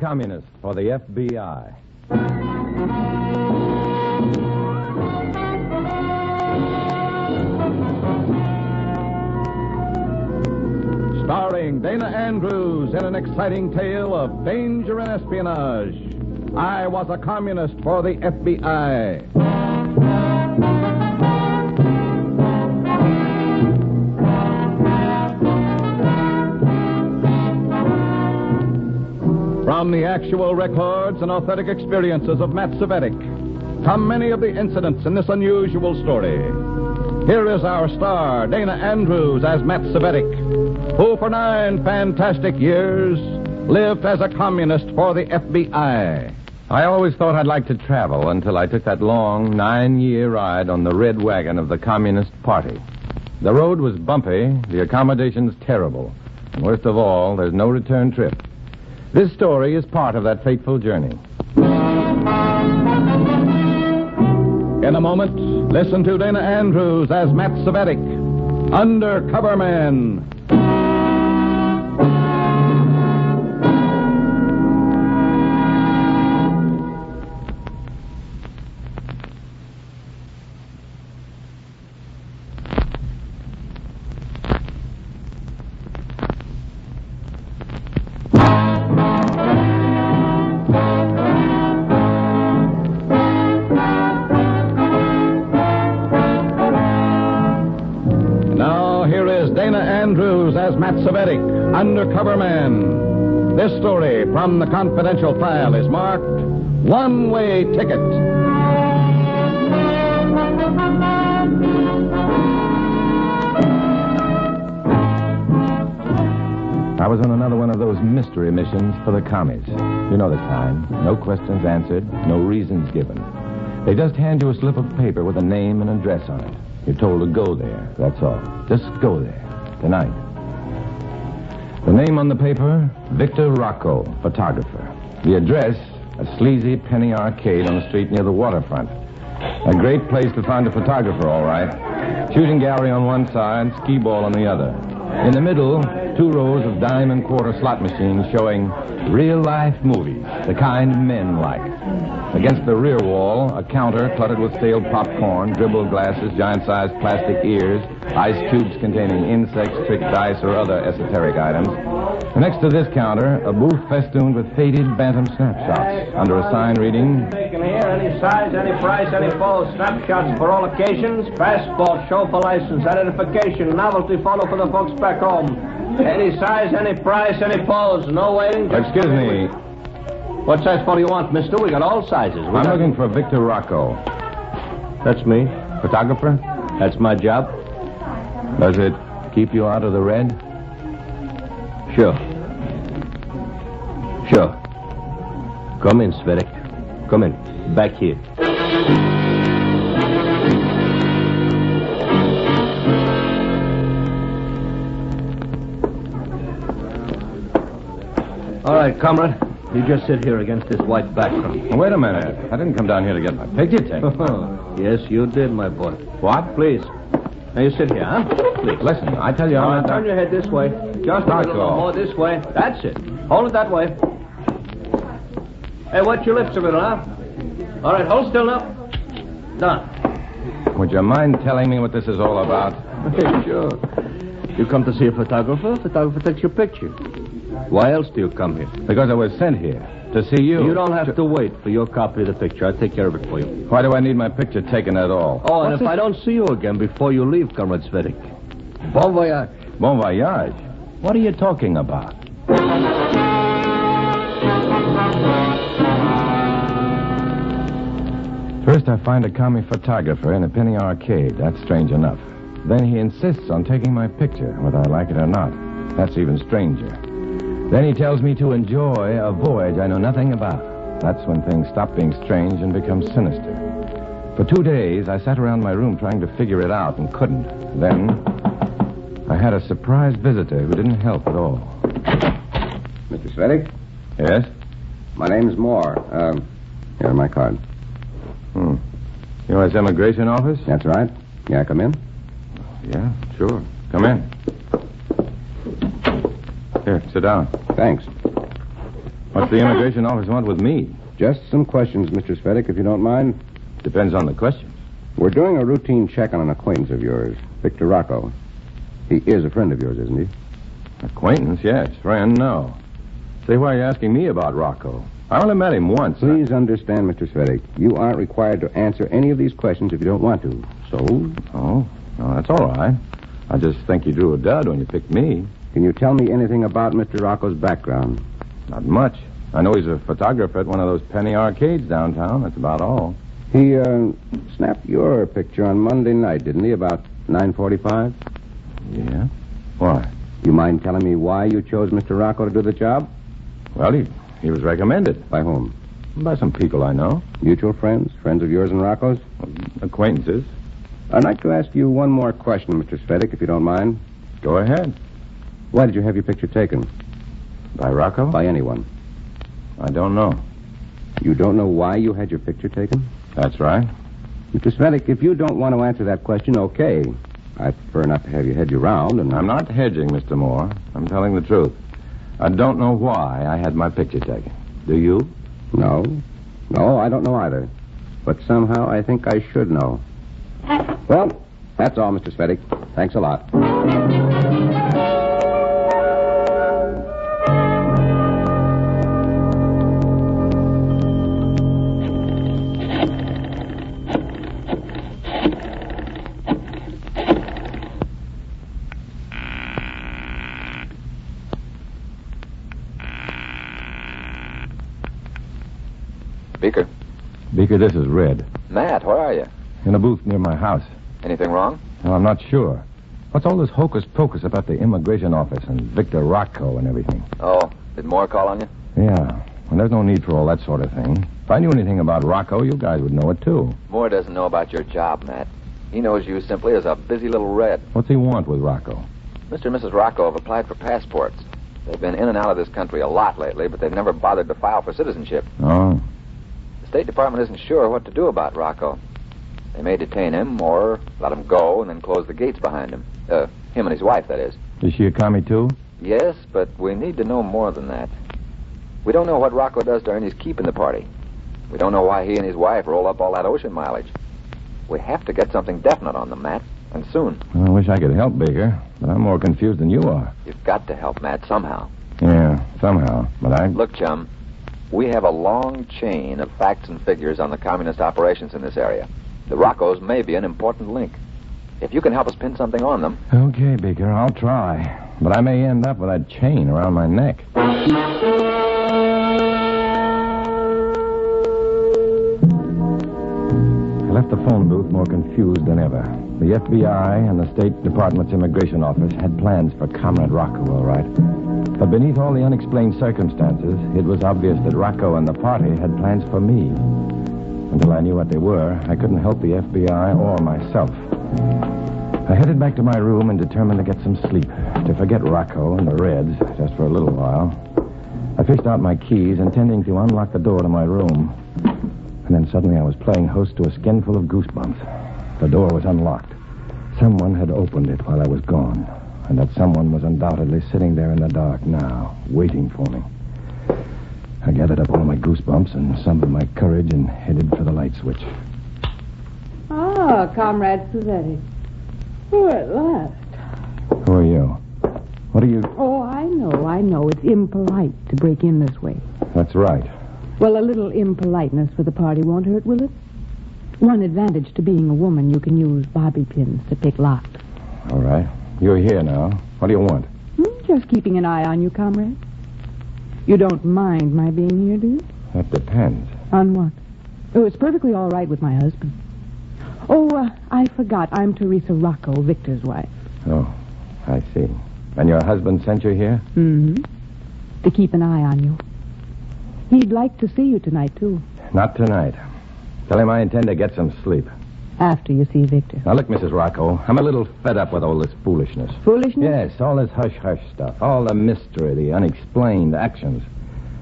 communist for the FBI. Starring Dana Andrews in an exciting tale of danger and espionage. I Was a Communist for the FBI. From the actual records and authentic experiences of Matt Cvetic come many of the incidents in this unusual story. Here is our star, Dana Andrews, as Matt Cvetic, who for 9 fantastic years lived as a communist for the FBI. I always thought I'd like to travel until I took that long 9-year ride on the red wagon of the Communist Party. The road was bumpy, the accommodations terrible, and worst of all, there's no return trip. This story is part of that fateful journey. In a moment, listen to Dana Andrews as Matt Cvetic, Undercover Man. Andrews as Matt Cvetic, Undercover Man. This story from the confidential file is marked One-Way Ticket. I was on another one of those mystery missions for the commies. You know the kind. No questions answered, no reasons given. They just hand you a slip of paper with a name and address on it. You're told to go there, that's all. Just go there. Tonight. The name on the paper, Victor Rocco, photographer. The address, a sleazy penny arcade on the street near the waterfront. A great place to find a photographer, all right. Shooting gallery on one side, skee ball on the other. In the middle, 2 rows of dime and quarter slot machines showing real-life movies, the kind men like. Against the rear wall, a counter cluttered with stale popcorn, dribbled glasses, giant-sized plastic ears, ice cubes containing insects, trick dice, or other esoteric items. Next to this counter, a booth festooned with faded bantam snapshots under a sign reading, Taken here, any size, any price, any pose, snapshots for all occasions, passport, show for license, identification, novelty photo for the folks back home. Any size, any price, any pose, no waiting. Excuse me. What size photo you want, mister? We got all sizes. I'm looking for Victor Rocco. That's me. Photographer? That's my job. Does it keep you out of the red? Sure. Come in, Cvetic. Come in. Back here. All right, comrade. You just sit here against this white background. Wait a minute. I didn't come down here to get my picture taken. Yes, you did, my boy. What? Please. Now you sit here, huh? Please. Listen, I tell you, I'm not... Turn your head this way. Just a little more this way. That's it. Hold it that way. Hey, wet your lips a little, huh? All right, hold still now. Done. Would you mind telling me what this is all about? Sure. You come to see a photographer. Photographer takes your picture. Why else do you come here? Because I was sent here to see you. You don't have to wait for your copy of the picture. I'll take care of it for you. Why do I need my picture taken at all? Oh, and if I don't see you again before you leave, Comrade Cvetic. Bon voyage. Bon voyage? What are you talking about? First, I find a commie photographer in a penny arcade. That's strange enough. Then he insists on taking my picture, whether I like it or not. That's even stranger. Then he tells me to enjoy a voyage I know nothing about. That's when things stop being strange and become sinister. For 2 days, I sat around my room trying to figure it out and couldn't. Then, I had a surprise visitor who didn't help at all. Mr. Cvetic? Yes? My name's Moore. Here, my card. U.S. Immigration Office? That's right. May I come in? Yeah, sure. Come in. Here, sit down. Thanks. What's the immigration office want with me? Just some questions, Mr. Svedek, if you don't mind. Depends on the question. We're doing a routine check on an acquaintance of yours, Victor Rocco. He is a friend of yours, isn't he? Acquaintance, yes. Friend, no. Say, why are you asking me about Rocco? I only met him once. Please understand, Mr. Svedek, you aren't required to answer any of these questions if you don't want to. So? Oh, well, that's all right. I just think you drew a dud when you picked me. Can you tell me anything about Mr. Rocco's background? Not much. I know he's a photographer at one of those penny arcades downtown. That's about all. He snapped your picture on Monday night, didn't he, about 9:45? Yeah? Why? You mind telling me why you chose Mr. Rocco to do the job? Well, he was recommended. By whom? By some people I know. Mutual friends? Friends of yours and Rocco's? Acquaintances. I'd like to ask you one more question, Mr. Svedek, if you don't mind. Go ahead. Why did you have your picture taken? By Rocco? By anyone. I don't know. You don't know why you had your picture taken? That's right. Mr. Svedek, if you don't want to answer that question, okay. I prefer not to have you head you round, and I'm not hedging, Mr. Moore. I'm telling the truth. I don't know why I had my picture taken. Do you? No. No, I don't know either. But somehow I think I should know. Well, that's all, Mr. Svedek. Thanks a lot. Beaker. Beaker, this is Red. Matt, where are you? In a booth near my house. Anything wrong? Well, I'm not sure. What's all this hocus-pocus about the immigration office and Victor Rocco and everything? Oh, did Moore call on you? Yeah. Well, there's no need for all that sort of thing. If I knew anything about Rocco, you guys would know it, too. Moore doesn't know about your job, Matt. He knows you simply as a busy little Red. What's he want with Rocco? Mr. and Mrs. Rocco have applied for passports. They've been in and out of this country a lot lately, but they've never bothered to file for citizenship. Oh. The State Department isn't sure what to do about Rocco. They may detain him or let him go and then close the gates behind him. Him and his wife, that is. Is she a commie, too? Yes, but we need to know more than that. We don't know what Rocco does to earn his keep in the party. We don't know why he and his wife roll up all that ocean mileage. We have to get something definite on them, Matt, and soon. Well, I wish I could help, Baker, but I'm more confused than you are. You've got to help, Matt, somehow. Yeah, somehow, but I... Look, chum, we have a long chain of facts and figures on the communist operations in this area. The Roccos may be an important link. If you can help us pin something on them... Okay, Baker, I'll try. But I may end up with that chain around my neck. I left the phone booth more confused than ever. The FBI and the State Department's immigration office had plans for Comrade Rocco, all right. But beneath all the unexplained circumstances, it was obvious that Rocco and the party had plans for me. Until I knew what they were, I couldn't help the FBI or myself. I headed back to my room and determined to get some sleep, to forget Rocco and the Reds just for a little while. I fished out my keys, intending to unlock the door to my room. And then suddenly I was playing host to a skinful of goosebumps. The door was unlocked. Someone had opened it while I was gone, and that someone was undoubtedly sitting there in the dark now, waiting for me. I gathered up all my goosebumps and summoned my courage and headed for the light switch. Ah, Comrade Suzette. Oh, at last. Who are you? What are you... Oh, I know. It's impolite to break in this way. That's right. Well, a little impoliteness for the party won't hurt, will it? One advantage to being a woman, you can use bobby pins to pick locks. All right. You're here now. What do you want? Just keeping an eye on you, comrade. You don't mind my being here, do you? That depends. On what? Oh, it's perfectly all right with my husband. Oh, I forgot. I'm Teresa Rocco, Victor's wife. Oh, I see. And your husband sent you here? Mm-hmm. To keep an eye on you. He'd like to see you tonight, too. Not tonight. Tell him I intend to get some sleep. After you see Victor. Now, look, Mrs. Rocco, I'm a little fed up with all this foolishness. Foolishness? Yes, all this hush-hush stuff. All the mystery, the unexplained actions.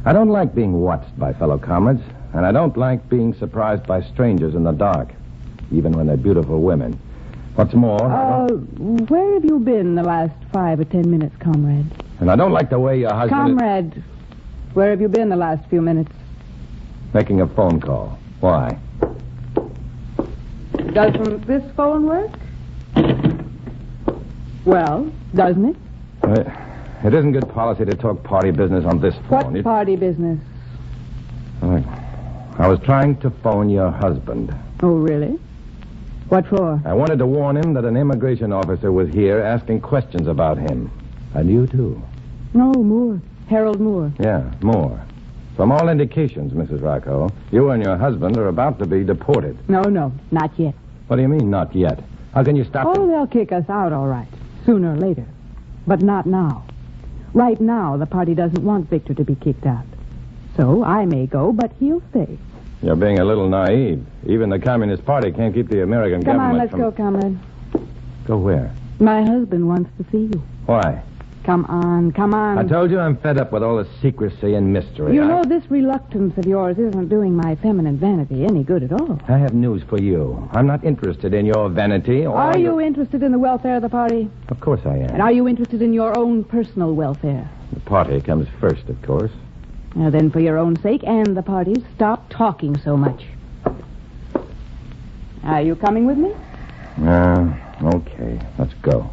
I don't like being watched by fellow comrades, and I don't like being surprised by strangers in the dark, even when they're beautiful women. What's more... Where have you been the last 5 or 10 minutes, comrade? And I don't like the way your husband... Comrade, Where have you been the last few minutes? Making a phone call. Why? Doesn't this phone work? Well, doesn't it? It isn't good policy to talk party business on this phone. What party business? I was trying to phone your husband. Oh, really? What for? I wanted to warn him that an immigration officer was here asking questions about him. And you, too. No, Moore. Harold Moore. Yeah, Moore. From all indications, Mrs. Rocco, you and your husband are about to be deported. No, not yet. What do you mean, not yet? How can you stop Oh, them? they'll kick us out, all right. Sooner or later. But not now. Right now, the party doesn't want Victor to be kicked out. So I may go, but he'll stay. You're being a little naive. Even the Communist Party can't keep the American Come government on, let's from... go, comrade. Go where? My husband wants to see you. Why? Come on. I told you I'm fed up with all the secrecy and mystery. You know, this reluctance of yours isn't doing my feminine vanity any good at all. I have news for you. I'm not interested in your vanity or... Are you interested in the welfare of the party? Of course I And am. are you interested in your own personal welfare? The party comes first, of course. Now then, for your own sake and the party's, stop talking so much. Are you coming with me? Okay. Let's go.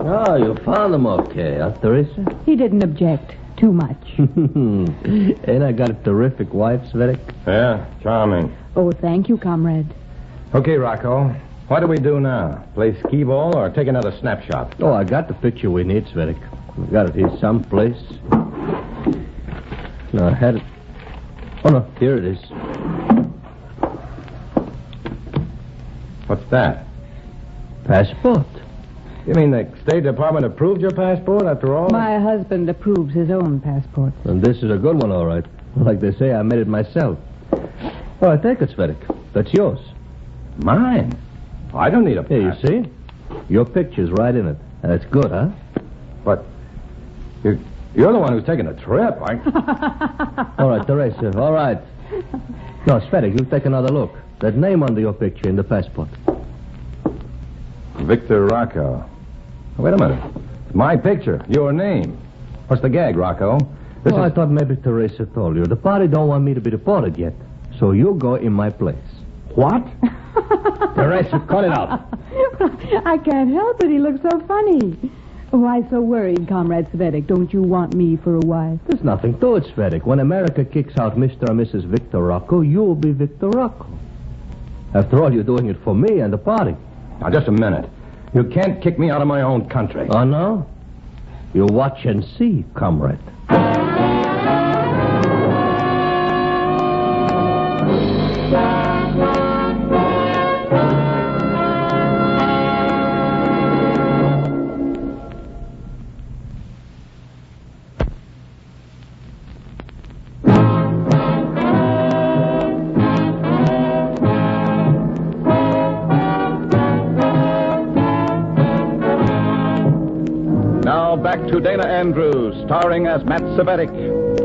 Oh, you found him okay, huh, Teresa? He didn't object too much. Ain't I got a terrific wife, Svedik? Yeah, charming. Oh, thank you, comrade. Okay, Rocco. What do we do now? Play skee-ball or take another snapshot? Oh, I got the picture we need, Svedik. We got it here someplace. No, I had it. Oh, no, here it is. What's that? Passport. You mean the State Department approved your passport after all? My husband approves his own passport. And this is a good one, all right. Like they say, I made it myself. All right, take it, Svedik. That's yours. Mine? I don't need a Here, you passport. see? Your picture's right in it. That's good, huh? But you're the one who's taking the trip. All right, Teresa, all right. No, Svedik, you take another look. That name under your picture in the passport. Victor Rocco. Wait a minute. It's my picture. Your name. What's the gag, Rocco? I thought maybe Teresa told you. The party don't want me to be deported yet. So you go in my place. What? Teresa, cut it out. I can't help it. He looks so funny. Why so worried, Comrade Svedik? Don't you want me for a wife? There's nothing to it, Svedik. When America kicks out Mr. and Mrs. Victor Rocco, you'll be Victor Rocco. After all, you're doing it for me and the party. Now, just a minute. You can't kick me out of my own country. Oh, no? You watch and see, comrade. Now back to Dana Andrews, starring as Matt Cvetic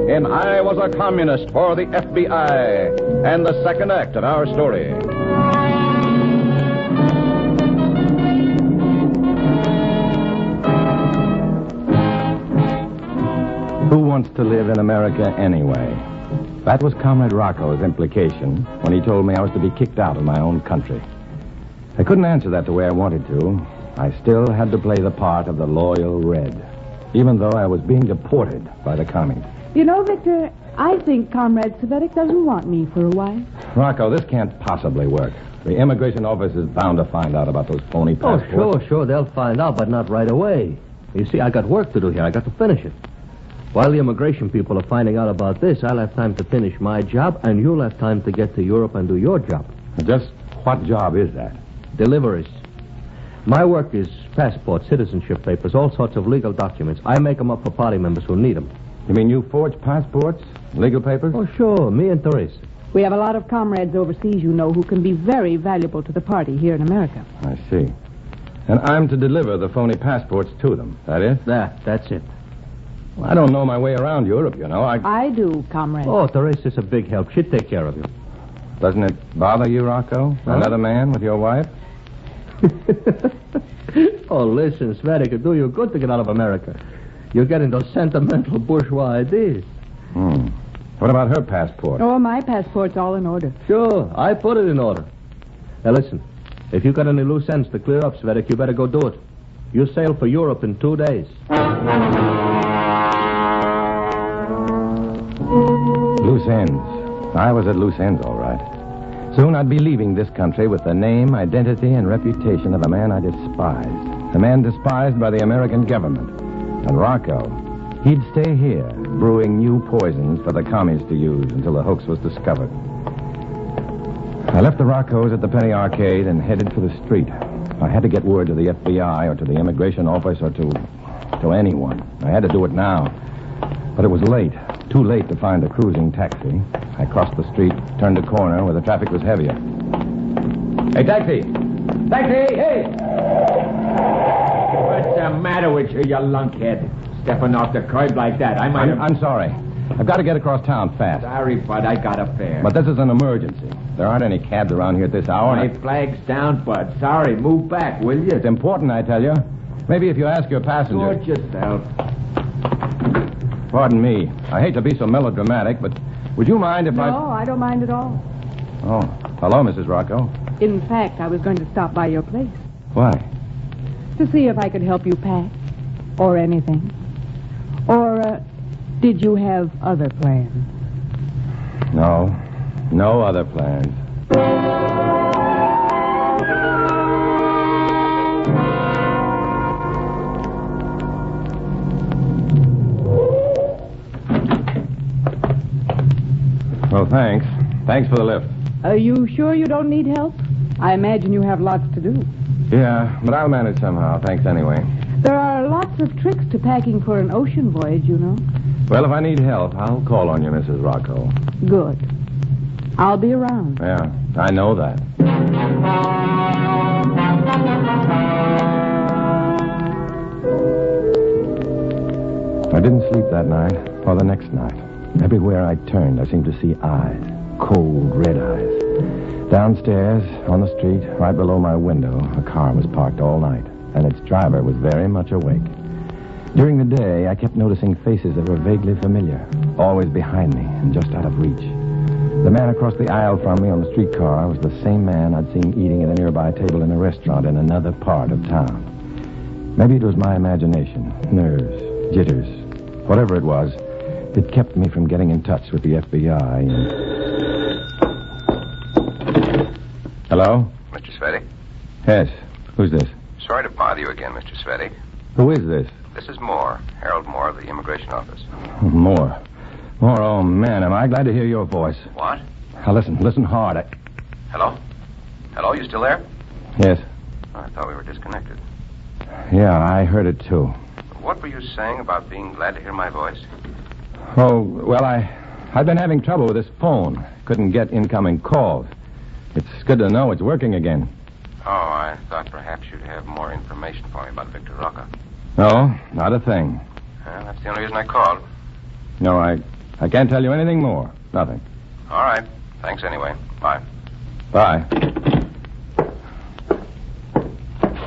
in I Was a Communist for the FBI, and the second act of our story. Who wants to live in America anyway? That was Comrade Rocco's implication when he told me I was to be kicked out of my own country. I couldn't answer that the way I wanted to. I still had to play the part of the loyal Red, even though I was being deported by the commies. You know, Victor, I think Comrade Svedik doesn't want me for a wife. Rocco, this can't possibly work. The immigration office is bound to find out about those phony Oh, passports. sure, they'll find out, but not right away. You see, I got work to do here. I got to finish it. While the immigration people are finding out about this, I'll have time to finish my job, and you'll have time to get to Europe and do your job. Just what job is that? Deliveries. My work is passports, citizenship papers, all sorts of legal documents. I make them up for party members who need them. You mean you forge passports, legal papers? Oh, sure, me and Teresa. We have a lot of comrades overseas, you know, who can be very valuable to the party here in America. I see. And I'm to deliver the phony passports to them, that is? That's it. Well, I don't know my way around Europe, you know. I do, comrade. Oh, Teresa's a big help. She'd take care of you. Doesn't it bother you, Rocco? Huh? Another man with your wife? Oh, listen, Svedik, it'd do you good to get out of America. You're getting those sentimental bourgeois ideas. What about her passport? Oh, my passport's all in order. Sure, I put it in order. Now, listen, if you got any loose ends to clear up, Svedik, you better go do it. You sail for Europe in 2 days. Loose ends. I was at loose ends, all right. Soon I'd be leaving this country with the name, identity, and reputation of a man I despised. A man despised by the American government. And Rocco, he'd stay here, brewing new poisons for the commies to use until the hoax was discovered. I left the Roccos at the Penny Arcade and headed for the street. I had to get word to the FBI or to the immigration office or to anyone. I had to do it now. But it was late. Too late to find a cruising taxi. I crossed the street, turned a corner where the traffic was heavier. Hey, taxi! Taxi! Hey! What's the matter with you, you lunkhead? Stepping off the curb like that. I'm sorry. I've got to get across town fast. Sorry, Bud, I got a fare. But this is an emergency. There aren't any cabs around here at this hour. My flag's down, Bud. Sorry, move back, will you? It's important, I tell you. Maybe if you ask your passenger... Sort yourself. Pardon me. I hate to be so melodramatic, but would you mind if No, I don't mind at all. Oh, hello, Mrs. Rocco. In fact, I was going to stop by your place Why? to see if I could help you pack or anything. Or, did you have other plans? No. No other plans. Well, thanks. Thanks for the lift. Are you sure you don't need help? I imagine you have lots to do. Yeah, but I'll manage somehow. Thanks anyway. There are lots of tricks to packing for an ocean voyage, you know. Well, if I need help, I'll call on you, Mrs. Rocco. Good. I'll be around. Yeah, I know that. I didn't sleep that night or the next night. Everywhere I turned, I seemed to see eyes. Cold, red eyes. Downstairs, on the street, right below my window, a car was parked all night, and its driver was very much awake. During the day, I kept noticing faces that were vaguely familiar, always behind me and just out of reach. The man across the aisle from me on the streetcar was the same man I'd seen eating at a nearby table in a restaurant in another part of town. Maybe it was my imagination, nerves, jitters. Whatever it was, it kept me from getting in touch with the FBI and... Hello? Mr. Svedik? Yes. Who's this? Sorry to bother you again, Mr. Svedik. Who is this? This is Moore, Harold Moore of the Immigration Office. Moore. Moore, oh, man, am I glad to hear your voice. What? Now, listen hard. Hello? Hello, you still there? Yes. Oh, I thought we were disconnected. Yeah, I heard it, too. What were you saying about being glad to hear my voice? Oh, well, I've been having trouble with this phone. Couldn't get incoming calls. It's good to know it's working again. Oh, I thought perhaps you'd have more information for me about Victor Rocca. No, not a thing. Well, that's the only reason I called. No, I can't tell you anything more. Nothing. All right. Thanks anyway. Bye. Bye.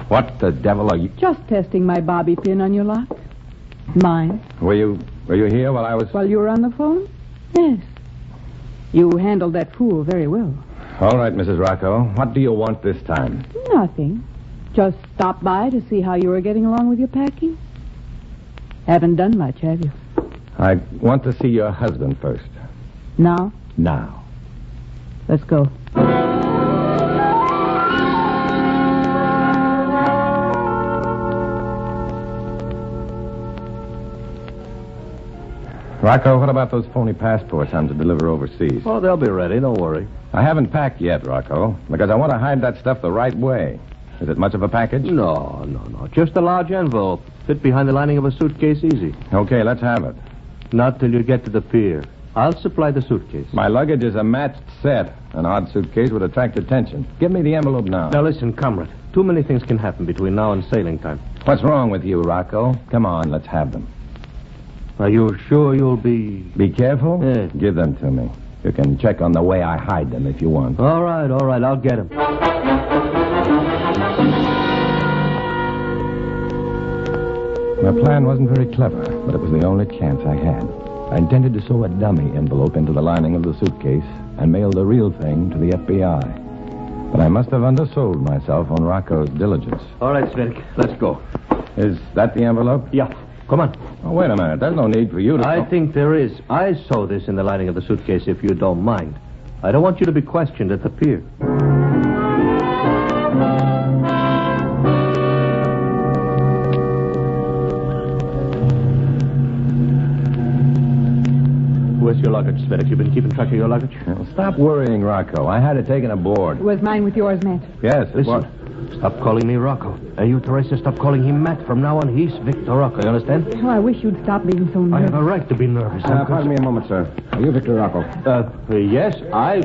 What the devil are you... Just testing my bobby pin on your lock. Mine. Were you here while I was... While you were on the phone? Yes. You handled that fool very well. All right, Mrs. Rocco. What do you want this time? Nothing. Just stopped by to see how you were getting along with your packing. Haven't done much, have you? I want to see your husband first. Now? Now. Let's go. Rocco, what about those phony passports I'm to deliver overseas? Oh, they'll be ready. Don't worry. I haven't packed yet, Rocco, because I want to hide that stuff the right way. Is it much of a package? No. Just a large envelope. Fit behind the lining of a suitcase easy. Okay, let's have it. Not till you get to the pier. I'll supply the suitcase. My luggage is a matched set. An odd suitcase would attract attention. Give me the envelope now. Now listen, comrade. Too many things can happen between now and sailing time. What's wrong with you, Rocco? Come on, let's have them. Are you sure you'll be... Be careful? Yeah. Give them to me. You can check on the way I hide them if you want. All right, I'll get him. My plan wasn't very clever, but it was the only chance I had. I intended to sew a dummy envelope into the lining of the suitcase and mail the real thing to the FBI. But I must have undersold myself on Rocco's diligence. All right, Svenk, let's go. Is that the envelope? Yeah, come on. Oh, wait a minute. There's no need for you to... I think there is. I saw this in the lining of the suitcase, if you don't mind. I don't want you to be questioned at the pier. Where's your luggage, Svenk? You've been keeping track of your luggage? Well, stop worrying, Rocco. I had it taken aboard. Was mine with yours, Matt? Yes, Listen, stop calling me Rocco. And you, Teresa, stop calling him Matt. From now on, he's Victor Rocco. You understand? Oh, I wish you'd stop being so I nervous. have a right to be nervous. Pardon me a moment, sir. Are you Victor Rocco? Yes,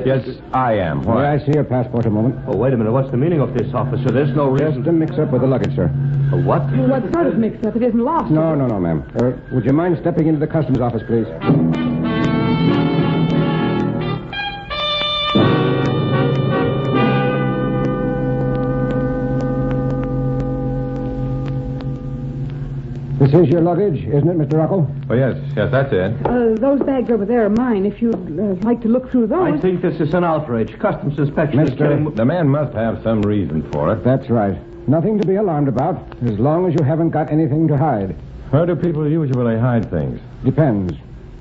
Yes, I am. May I see your passport a moment? Oh, wait a minute. What's the meaning of this, officer? There's no reason. Just a mix-up with the luggage, sir. What? What sort of mix-up? It isn't lost. No, ma'am. Would you mind stepping into the customs office, please? This is your luggage, isn't it, Mr. Rocco? Oh, yes, that's it. Those bags over there are mine. If you'd like to look through those. I think this is an outrage. Customs inspection is killing... The man must have some reason for it. That's right. Nothing to be alarmed about, as long as you haven't got anything to hide. Where do people usually hide things? Depends.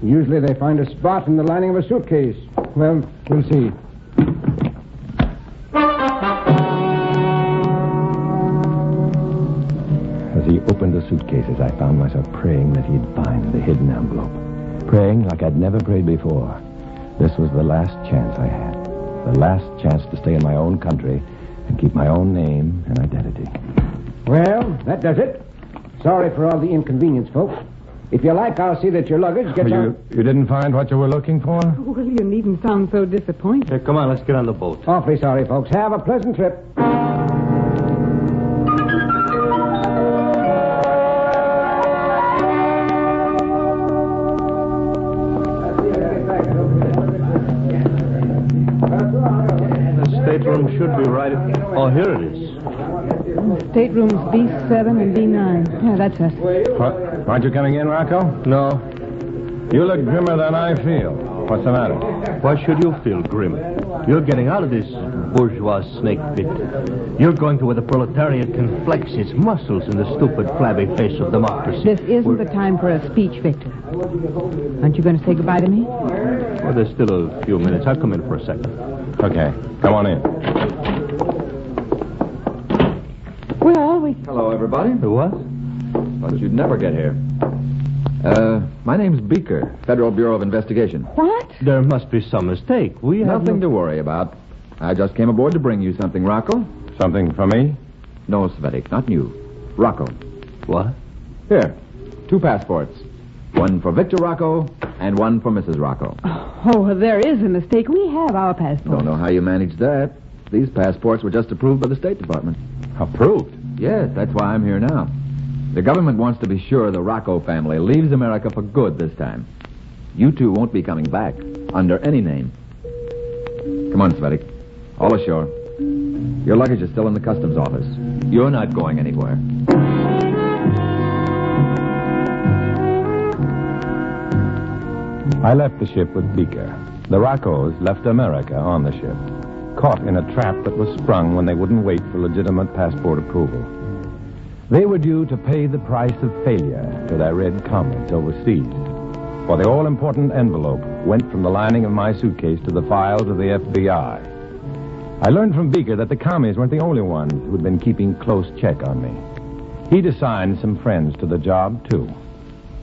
Usually they find a spot in the lining of a suitcase. Well, we'll see. As he opened the suitcases, I found myself praying that he'd find the hidden envelope. Praying like I'd never prayed before. This was the last chance I had. The last chance to stay in my own country and keep my own name and identity. Well, that does it. Sorry for all the inconvenience, folks. If you like, I'll see that your luggage gets on... You didn't find what you were looking for? Well, you needn't sound so disappointed. Hey, come on, let's get on the boat. Awfully sorry, folks. Have a pleasant trip. The stateroom should be right... Oh, here it is. Staterooms B7 and B9. Yeah, that's us. Aren't you coming in, Rocco? No. You look grimmer than I feel. What's the matter? Why should you feel grim? You're getting out of this bourgeois snake pit. You're going to where the proletariat can flex its muscles in the stupid, flabby face of democracy. This isn't the time for a speech, Victor. Aren't you going to say goodbye to me? Well, there's still a few minutes. I'll come in for a second. Okay, come on in. Well, Hello, everybody. What? Thought you'd never get here. My name's Beaker, Federal Bureau of Investigation. What? There must be some mistake. We have Nothing to worry about. I just came aboard to bring you something, Rocco. Something for me? No, Svedik, not you. Rocco. What? Here, 2 passports. One for Victor Rocco and one for Mrs. Rocco. Oh, there is a mistake. We have our passports. Don't know how you managed that. These passports were just approved by the State Department. Approved? Yes, that's why I'm here now. The government wants to be sure the Rocco family leaves America for good this time. You two won't be coming back under any name. Come on, Svedik. All ashore. Your luggage is still in the customs office. You're not going anywhere. I left the ship with Beaker. The Roccos left America on the ship, caught in a trap that was sprung when they wouldn't wait for legitimate passport approval. They were due to pay the price of failure to their red comrades overseas. For the all-important envelope went from the lining of my suitcase to the files of the FBI. I learned from Beaker that the commies weren't the only ones who'd been keeping close check on me. He'd assigned some friends to the job, too.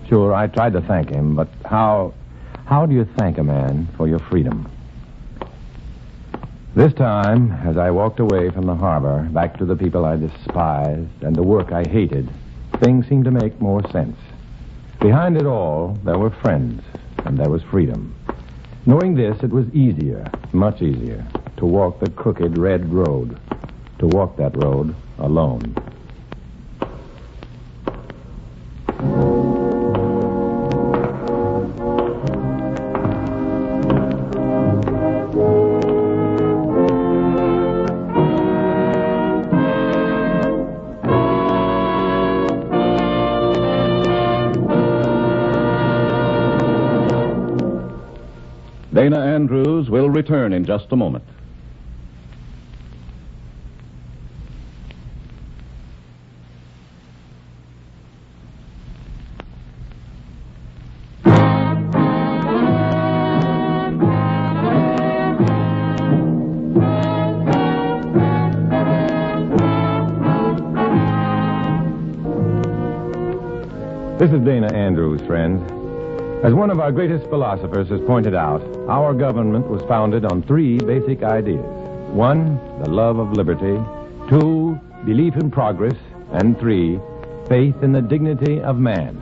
Sure, I tried to thank him, but how do you thank a man for your freedom? This time, as I walked away from the harbor, back to the people I despised and the work I hated, things seemed to make more sense. Behind it all, there were friends, and there was freedom. Knowing this, it was easier, much easier, to walk the crooked red road, to walk that road alone. Dana Andrews will return in just a moment. This is Dana Andrews, friends. As one of our greatest philosophers has pointed out, our government was founded on three basic ideas. One, the love of liberty. Two, belief in progress. And three, faith in the dignity of man.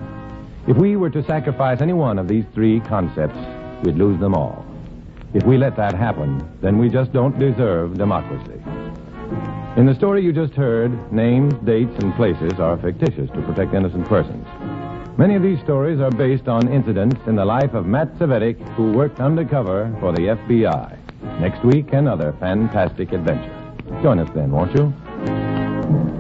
If we were to sacrifice any one of these three concepts, we'd lose them all. If we let that happen, then we just don't deserve democracy. In the story you just heard, names, dates, and places are fictitious to protect innocent persons. Many of these stories are based on incidents in the life of Matt Cvetic, who worked undercover for the FBI. Next week, another fantastic adventure. Join us then, won't you?